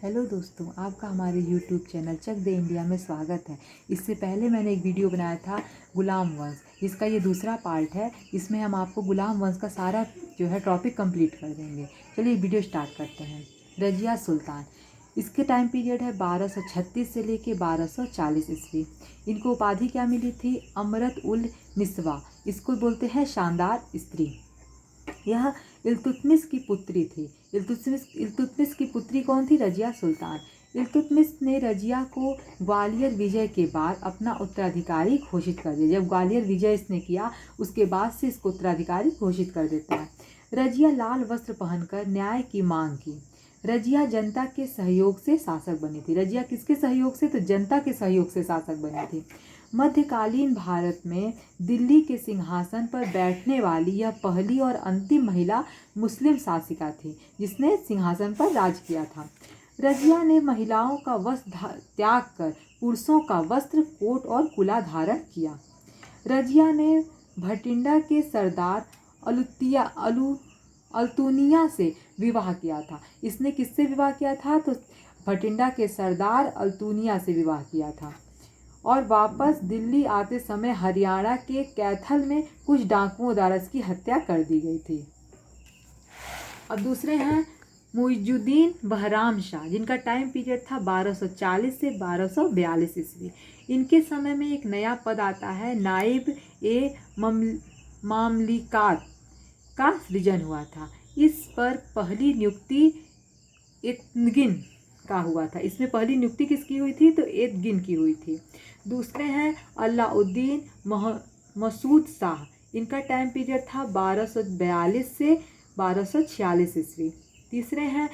Hello दोस्तों, आपका हमारे यूट्यूब चैनल चक दे इंडिया में स्वागत है। इससे पहले मैंने एक वीडियो बनाया था गुलाम वंश, जिसका ये दूसरा पार्ट है। इसमें हम आपको गुलाम वंश का सारा जो है टॉपिक कंप्लीट कर देंगे। चलिए वीडियो स्टार्ट करते हैं। रजिया सुल्तान, इसके टाइम पीरियड है 1236 से लेके 1240 ईस्वी। इनको उपाधि क्या मिली थी? अमरत उल निस्वा। इसको बोलते हैं शानदार स्त्री। यह इल्तुतमिश की पुत्री थी। इल्तुतमिश की पुत्री कौन थी? रजिया सुल्तान। इल्तुतमिश ने रजिया को ग्वालियर विजय के बाद अपना उत्तराधिकारी घोषित कर दिया। जब ग्वालियर विजय इसने किया, उसके बाद से इसको उत्तराधिकारी घोषित कर देता है। रजिया लाल वस्त्र पहनकर न्याय की मांग की। रजिया जनता के सहयोग से शासक बनी थी। रजिया किसके सहयोग से? तो जनता के सहयोग से शासक बनी थी। मध्यकालीन भारत में दिल्ली के सिंहासन पर बैठने वाली यह पहली और अंतिम महिला मुस्लिम शासिका थी जिसने सिंहासन पर राज किया था। रजिया ने महिलाओं का वस्त्र त्याग कर पुरुषों का वस्त्र, कोट और कुला धारण किया। रजिया ने भटिंडा के सरदार अल्तुनिया से विवाह किया था। इसने किससे विवाह किया था? तो भटिंडा के सरदार अल्तुनिया से विवाह किया था। और वापस दिल्ली आते समय हरियाणा के कैथल में कुछ डाकुओं द्वारा इसकी हत्या कर दी गई थी। अब दूसरे हैं मुइजुद्दीन बहराम शाह, जिनका टाइम पीरियड था 1240 से 1242 ईस्वी। इनके समय में एक नया पद आता है, नाइब ए मामलिकात का सृजन हुआ था। इस पर पहली नियुक्ति एतगिन का हुआ था। इसमें पहली नियुक्ति किसकी हुई थी? तो एतगिन की हुई थी। दूसरे हैं अलाउद्दीन मसूद शाह। इनका टाइम पीरियड था 1242 से 1246 ईस्वी। तीसरे हैं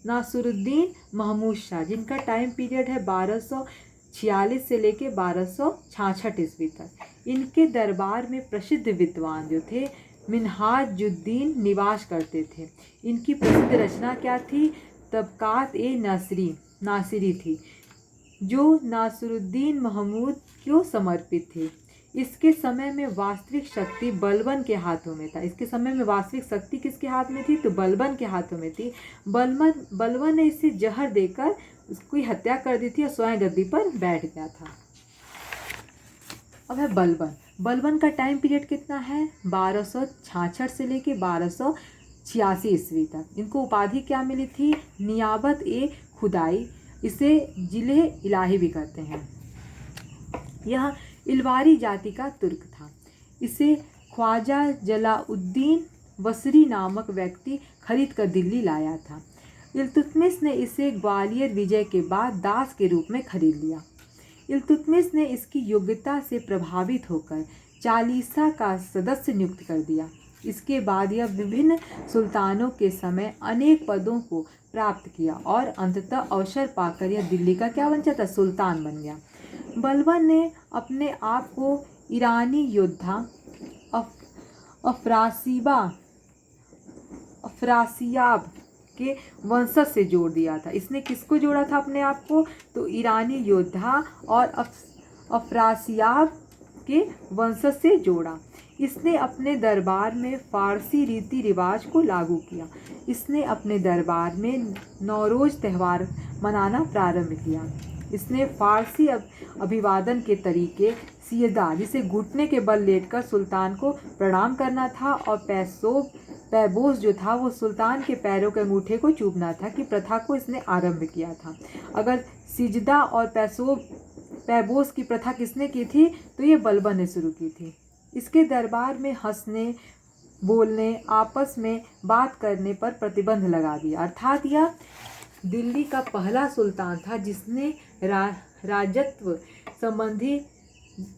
नासरुद्दीन महमूद शाह, जिनका टाइम पीरियड है 1246 से लेके 1266 ईस्वी तक। इनके दरबार में प्रसिद्ध विद्वान जो थे मिन्हाजुद्दीन निवास करते थे। इनकी प्रसिद्ध रचना क्या थी? तबकात ए नासिरी थी, जो नासरुद्दीन महमूद को समर्पित थी। इसके समय में वास्तविक शक्ति बलबन के हाथों में था। इसके समय में वास्तविक शक्ति किसके हाथ में थी? तो बलबन के हाथों में थी। बलबन ने इसे जहर देकर उसकी हत्या कर दी थी और स्वयं गद्दी पर बैठ गया था। अब है बलबन का टाइम पीरियड कितना है? 1266 से लेके 1286 ईस्वी तक। इनको उपाधि क्या मिली थी? नियाबत ए खुदाई। इसे जिले इलाही भी कहते हैं। यह इलवारी जाति का तुर्क था। इसे ख्वाजा जलाउद्दीन वसरी नामक व्यक्ति खरीद कर दिल्ली लाया था। इल्तुतमिश ने इसे ग्वालियर विजय के बाद दास के रूप में खरीद लिया। इल्तुतमिश ने इसकी योग्यता से प्रभावित होकर चालीसा का सदस्य नियुक्त कर दिया। इसके बाद यह विभिन्न सुल्तानों के समय अनेक पदों को प्राप्त किया और अंततः अवसर पाकर यह दिल्ली का क्या बन जाता? सुल्तान बन गया। बलबन ने अपने आप को ईरानी योद्धा अफरासियाब के वंशज से जोड़ दिया था। इसने किसको जोड़ा था अपने आप को? तो ईरानी योद्धा और अफरासियाब के वंशज से जोड़ा। इसने अपने दरबार में फारसी रीति रिवाज को लागू किया। इसने अपने दरबार में नौरोज त्यौहार मनाना प्रारंभ किया। इसने फारसी अभिवादन के तरीके सियदा, जिसे घुटने के बल लेटकर सुल्तान को प्रणाम करना था, और पैबोस जो था वो सुल्तान के पैरों के अंगूठे को चूमना था, कि प्रथा को इसने आरंभ किया था। अगर सिजदा और पैबोस की प्रथा किसने की थी? तो ये बलबन ने शुरू की थी। इसके दरबार में हंसने, बोलने, आपस में बात करने पर प्रतिबंध लगा दिया। अर्थात यह दिल्ली का पहला सुल्तान था जिसने राजत्व संबंधी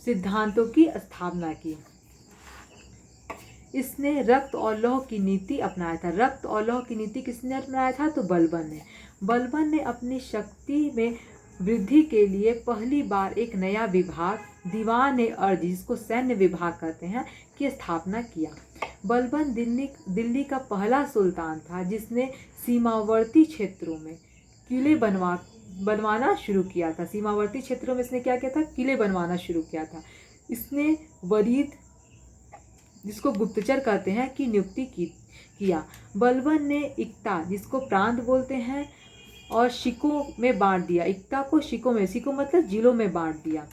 सिद्धांतों की स्थापना की। इसने रक्त और लौह की नीति अपनाया था। रक्त और लौह की नीति किसने अपनाया था? तो बलबन ने अपनी शक्ति में वृद्धि के लिए पहली बार एक नया विभाग, दीवान-ए-अर्ज, जिसको सैन्य विभाग कहते हैं, की स्थापना किया। बलबन दिल्ली का पहला सुल्तान था जिसने सीमावर्ती क्षेत्रों में किले बनवाना शुरू किया था। सीमावर्ती क्षेत्रों में इसने क्या किया था? किले बनवाना शुरू किया था। इसने वरीद, जिसको गुप्तचर कहते हैं, की नियुक्ति किया। बलबन ने इक्ता, जिसको प्रांत बोलते हैं, और शिकों में बांट दिया। इक्ता को शिकों में, शिकों मतलब जिलों में बांट दिया।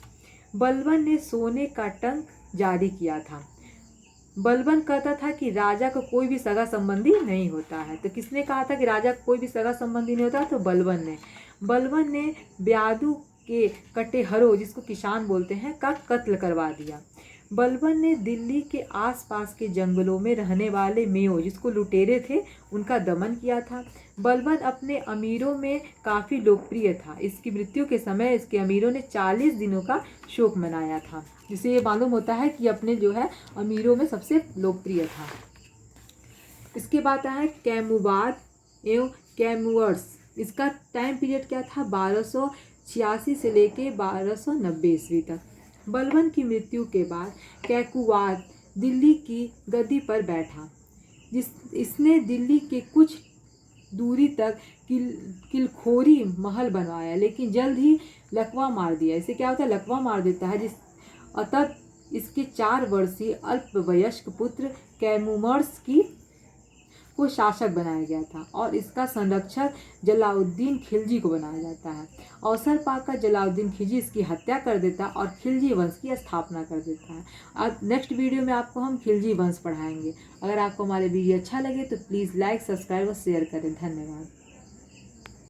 बलबन ने सोने का टंक जारी किया था। बलबन कहता था कि राजा को कोई भी सगा संबंधी नहीं होता है। तो किसने कहा था कि राजा को कोई भी सगा संबंधी नहीं होता? तो बलबन ने ब्यादू के कटेहरों, जिसको किसान बोलते हैं, का कत्ल करवा दिया। बलबन ने दिल्ली के आसपास के जंगलों में रहने वाले मेयो, जिसको लुटेरे थे, उनका दमन किया था। बलबन अपने अमीरों में काफ़ी लोकप्रिय था। इसकी मृत्यु के समय इसके अमीरों ने 40 दिनों का शोक मनाया था, जिससे ये मालूम होता है कि अपने जो है अमीरों में सबसे लोकप्रिय था। इसके बाद है कैमुवाद एवं कैमुअर्स। इसका टाइम पीरियड क्या था? 1286 से लेके 1290 ईस्वी तक। बलबन की मृत्यु के बाद कैकुवाद दिल्ली की गद्दी पर बैठा। इसने दिल्ली के कुछ दूरी तक किलखोरी महल बनवाया, लेकिन जल्द ही लकवा मार दिया। इसे क्या होता है? लकवा मार देता है। अतः इसके 4 वर्षीय अल्पवयस्क पुत्र कैमुमर्स को शासक बनाया गया था और इसका संरक्षक जलाउद्दीन खिलजी को बनाया जाता है। अवसर पाकर जलाउद्दीन खिलजी इसकी हत्या कर देता और खिलजी वंश की स्थापना कर देता है। अब नेक्स्ट वीडियो में आपको हम खिलजी वंश पढ़ाएंगे। अगर आपको हमारे वीडियो अच्छा लगे तो प्लीज़ लाइक, सब्सक्राइब और शेयर करें। धन्यवाद।